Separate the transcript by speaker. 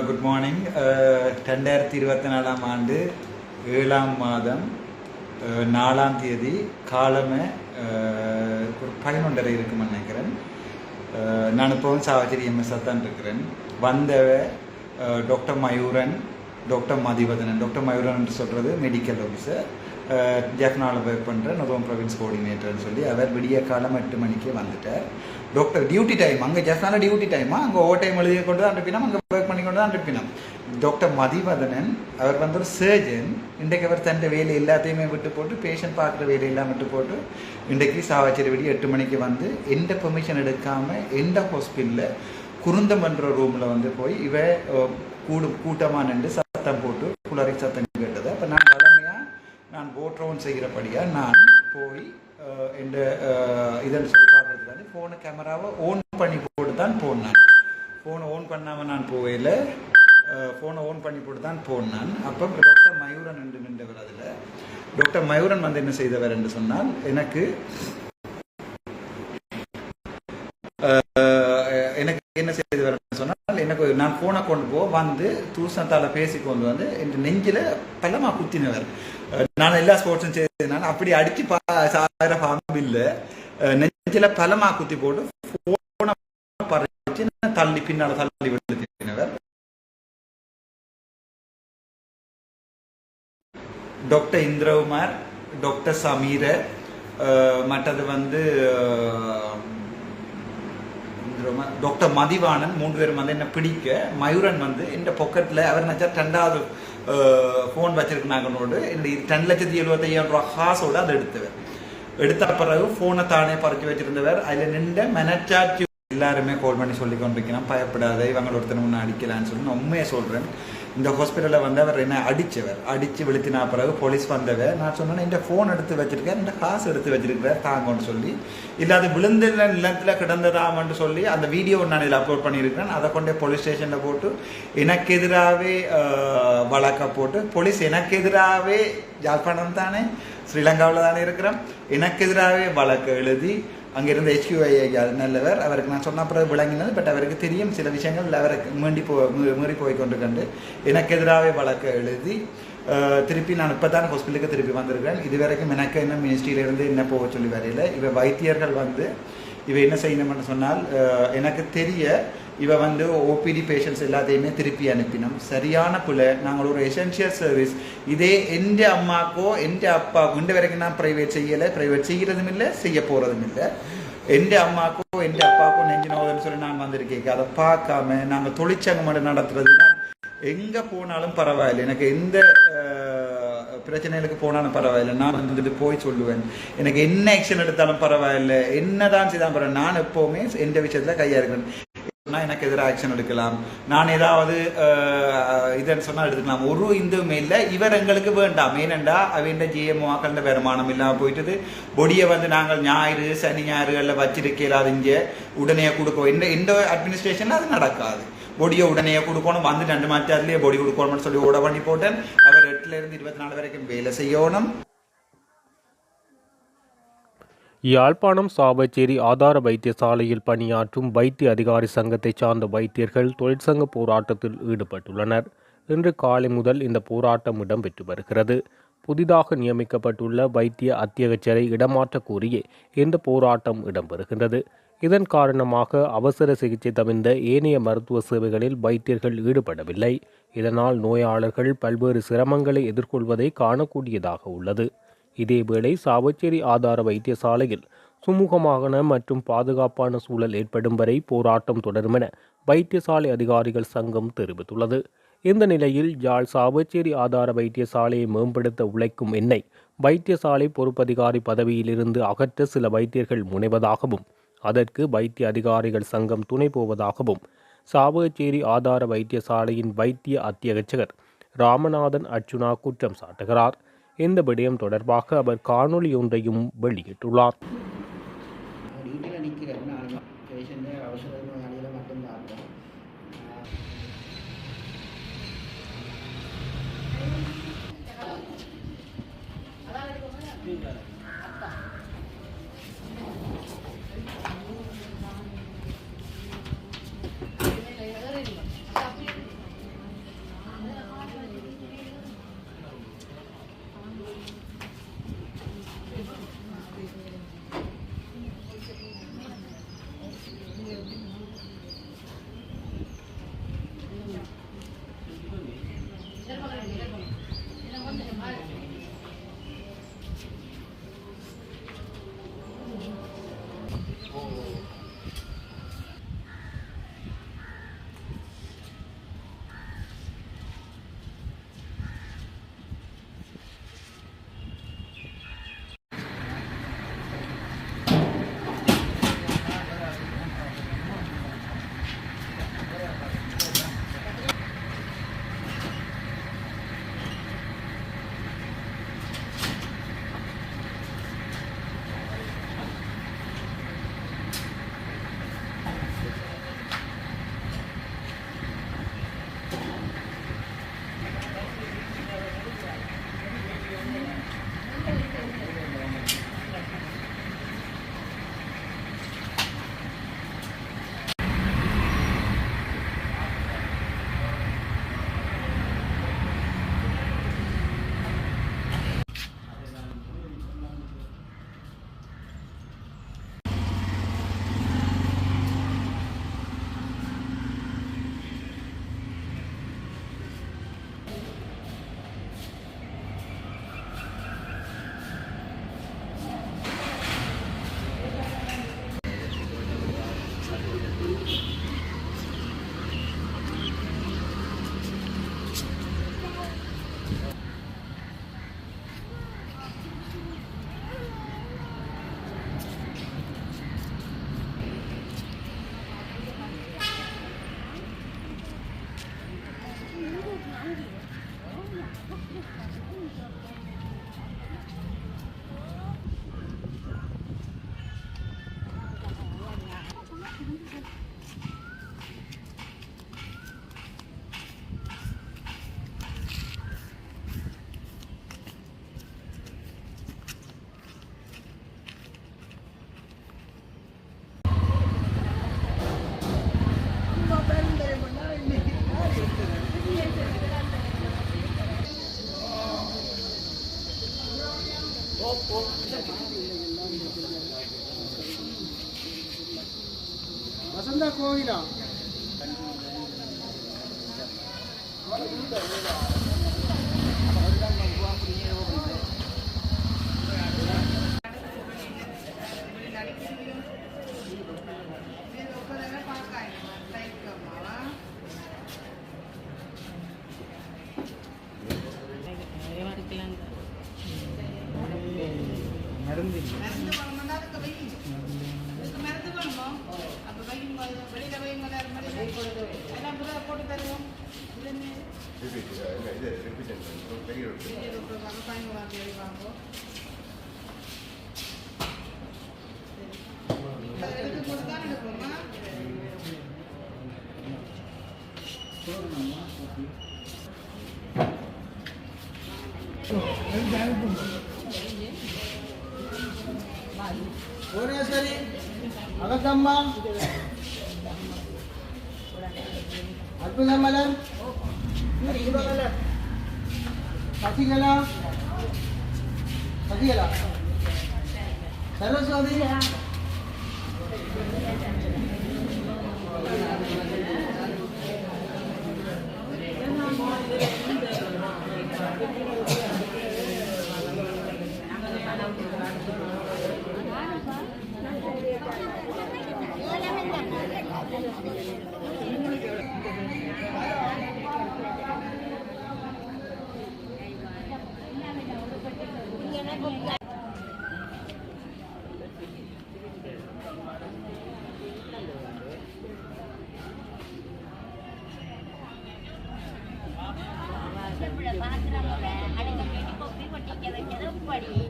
Speaker 1: Good morning. 2024 ஆண்டு 7ஆம் மாதம் 4ஆம் தேதி காலமே ஒரு 11:30 இருக்குன்னு நினைக்கிறேன். நான் இப்போவும் சாவச்சேரி எம்எஸ்ஆர் தான் இருக்கிறேன். வந்தவ doctor Mayuran, doctor Mathivathanan. Doctor Mayuran என்று சொல்கிறது மெடிக்கல் ஆஃபீஸர், ஜெஃப்னாவில் ஒர்க் பண்ணுற நொதோம் ப்ரொவின்ஸ் கோஆர்டினேட்டர்னு சொல்லி அவர் விடிய காலம் 8 மணிக்கு வந்துட்டார். டாக்டர் டியூட்டி டைம் அங்கே ஜெஃப்னால டியூட்டி டைமா, அங்கே ஓவர் டைம் எழுதி கொண்டு தான் அனுப்பினோம், அங்கே ஒர்க் பண்ணி கொண்டு தான் அனுப்பினோம். டாக்டர் மதிவதனன் அவர் வந்து ஒரு சர்ஜன். இன்றைக்கு அவர் தன் வேலை எல்லாத்தையுமே விட்டு போட்டு, பேஷண்ட் பார்க்குற வேலையெல்லாம் விட்டு போட்டு இன்றைக்கு சாவச்சேரி விடிய 8 மணிக்கு வந்து எந்த பெர்மிஷன் எடுக்காமல் எந்த ஹாஸ்பிட்டலில் குருந்தம் என்ற ரூமில் வந்து போய் இவ கூட்டமாக நின்று சத்தம் போட்டு குளறி சத்தம் கேட்டது. அப்போ நான் வளமையாக நான் போட்ரோன் செய்கிறபடியாக நான் போய் இந்த இதன்னு சொல்லி பார்க்கறதுக்காண்டி ஃபோனு கேமராவை ஓன் பண்ணி போட்டு தான் போனேன். ஃபோனை ஓன் பண்ணாமல் நான் போகல, ஃபோனை ஓன் பண்ணி போட்டு தான் போனேன். அப்போ டாக்டர் மயூரன் நின்றவர். அதில் டாக்டர் மயூரன் வந்து என்ன செய்தவர் என்று சொன்னால், எனக்கு என்ன செய்தவர் சொன்னால், எனக்கு நான் ஃபோனை கொண்டு வந்து தூசத்தால் பேசி கொண்டு வந்து என் நெஞ்சில் பலமாக குத்தினவர். நான் எல்லா ஸ்போர்ட்ஸும் செய்ததுனால அப்படி அடித்து சாகிற பாம்பு இல்லை, நெஞ்சில் பலமாக குத்தி போட்டு ஃபோனை பறிச்சு தள்ளி பின்னால் தள்ளி விழுத்தினவர். டாக்டர் இந்திரகுமார், டாக்டர் சமீர, மற்றது வந்து டாக்டர் மதிவானன், 3 பேரும் வந்து என்ன பிடிக்க, மயூரன் வந்து இந்த பாக்கெட்டில் அவர் நினச்சா 2வது ஃபோன் வச்சிருக்கிறாங்கன்னோடு இந்த 2,75,000 காசோடு அதை எடுத்த பிறகு ஃபோனை தானே பறிச்சு வச்சிருந்தவர். அதில் நின்ற மெனச்சாட்சி எல்லாருமே கால் பண்ணி சொல்லி கொண்டிருக்கிறோம், பயப்படாத இவங்க ஒருத்தர் முன்னே அடிக்கலான்னு சொல்லி. நான் உண்மையை சொல்கிறேன், இந்த ஹாஸ்பிட்டலில் வந்து அவர் என்ன அடித்து விழுத்தினா பிறகு போலீஸ் வந்தவர். நான் சொன்னேன், இந்த ஃபோன் எடுத்து வச்சிருக்கேன், இந்த காசு எடுத்து வச்சிருக்கிறார் தாங்கன்னு சொல்லி. இல்லாத விழுந்த நிலத்தில் கிடந்ததாமன்னு சொல்லி அந்த வீடியோ நான் இதில் அப்லோட் பண்ணியிருக்கிறேன். அதை கொண்டே போலீஸ் ஸ்டேஷனில் போட்டு எனக்கு எதிராகவே வழக்க போட்டு, போலீஸ் எனக்கு எதிராகவே யாழ்ப்பாணம் தானே, ஸ்ரீலங்காவில் தானே இருக்கிறேன், எனக்கு எதிராகவே வழக்கு எழுதி அங்கிருந்த HQI நல்லவர். அவருக்கு நான் சொன்ன பிறகு விளங்கினது. பட் அவருக்கு தெரியும் சில விஷயங்கள் அவருக்கு மீறி போய் கொண்டு கண்டு எனக்கு எதிராகவே வழக்கு எழுதி திருப்பி நான் இப்போ தான் ஹாஸ்பிட்டலுக்கு திருப்பி வந்திருக்கேன். இது வரைக்கும் எனக்கு என்ன மினிஸ்ட்ரியிலேருந்து என்ன போக சொல்லி வரையில் இவ வைத்தியர்கள் வந்து இவ என்ன செய்யணும்னு சொன்னால், எனக்கு தெரிய இவ வந்து OPD பேஷண்ட்ஸ் எல்லாத்தையுமே திருப்பி அனுப்பினோம். சரியான பிள்ளை. நாங்கள் ஒரு எசென்ஷியல் சர்வீஸ். இதே எந்த அம்மாக்கோ எந்த அப்பாக்கோ இந்த வரைக்கும் நான் ப்ரைவேட் செய்யலை, ப்ரைவேட் செய்கிறதும் இல்லை, செய்ய போகிறதும் இல்லை. எந்த அம்மாக்கோ எந்த அப்பாக்கோ நெஞ்சு நோதுன்னு சொல்லி நான் வந்திருக்கேன். அதை பார்க்காம நாங்கள் தொழிற்சங்கம் மட்டும் நடத்துறதுன்னா எங்கே போனாலும் பரவாயில்லை, எனக்கு எந்த பிரச்சனைகளுக்கு போனாலும் பரவாயில்லை, நான் வந்துட்டு போய் சொல்லுவேன். எனக்கு என்ன ஆக்ஷன் எடுத்தாலும் பரவாயில்லை, என்னதான் செய்தாலும் பரவாயில்ல, நான் எப்போவுமே எந்த விஷயத்தில் கையாக இருக்கிறேன். எனக்கு எதிராக ஆக்ஷன் எடுக்கலாம், நான் ஏதாவது இதுன்னு சொன்னால் எடுத்துக்கலாம். ஒரு இதுவுமே இல்லை. இவர் எங்களுக்கு வேண்டாம். ஏனெண்டா அவன் GMOக்கள வருமானம் இல்லாமல் போயிட்டது. பொடியை வந்து நாங்கள் ஞாயிறு சனி ஞாயிறுகளில் வச்சிருக்கல, அது இங்கே உடனே கொடுக்கும். இந்த அட்மினிஸ்ட்ரேஷனில் அது நடக்காது. பொடியை உடனே கொடுக்கணும், வந்து 2 மாதத்துலேயே பொடி கொடுக்கணும்னு சொல்லி ஓட பண்ணி போட்டேன். அவர் 8லேருந்து 24 வரைக்கும் வேலை செய்யணும்.
Speaker 2: யாழ்ப்பாணம் சாவச்சேரி ஆதார வைத்தியசாலையில் பணியாற்றும் வைத்திய அதிகாரி சங்கத்தை சார்ந்த வைத்தியர்கள் தொழிற்சங்க போராட்டத்தில் ஈடுபட்டுள்ளனர். இன்று காலை முதல் இந்த போராட்டம் இடம்பெற்று வருகிறது. புதிதாக நியமிக்கப்பட்டுள்ள வைத்திய அத்தியட்சரை இடமாற்ற கோரியே இந்த போராட்டம் இடம்பெறுகின்றது. இதன் காரணமாக அவசர சிகிச்சை தவிர்ந்த ஏனைய மருத்துவ சேவைகளில் வைத்தியர்கள் ஈடுபடவில்லை. இதனால் நோயாளர்கள் பல்வேறு சிரமங்களை எதிர்கொள்வதை காணக்கூடியதாக உள்ளது. இதேவேளை சாவச்சேரி ஆதார வைத்தியசாலையில் சுமூகமான மற்றும் பாதுகாப்பான சூழல் ஏற்படும் வரை போராட்டம் தொடரும் என வைத்தியசாலை அதிகாரிகள் சங்கம் தெரிவித்துள்ளது. இந்த நிலையில் யாழ் சாவச்சேரி ஆதார வைத்தியசாலையை மேம்படுத்த உழைக்கும் என்னை வைத்தியசாலை பொறுப்பதிகாரி பதவியிலிருந்து அகற்ற சில வைத்தியர்கள் முனைவதாகவும், அதற்கு வைத்திய அதிகாரிகள் சங்கம் துணை போவதாகவும் சாவச்சேரி ஆதார வைத்தியசாலையின் வைத்திய அத்தியட்சகர் ராமநாதன் அர்ச்சுனா குற்றம் சாட்டுகிறார். இந்த விடயம் தொடர்பாக அவர் காணொலி ஒன்றையும் வெளியிட்டுள்ளார்.
Speaker 3: வசந்தா கோவிலா புவனேஸ்வரி அகத்தம்மா அற்புதமலர் சசிகலா சசிகலா சரஸ்வதி
Speaker 4: பாத்திரம் அடுத்த வீட்டுக்கு கொப்பி கொட்டிக்க வச்சது படி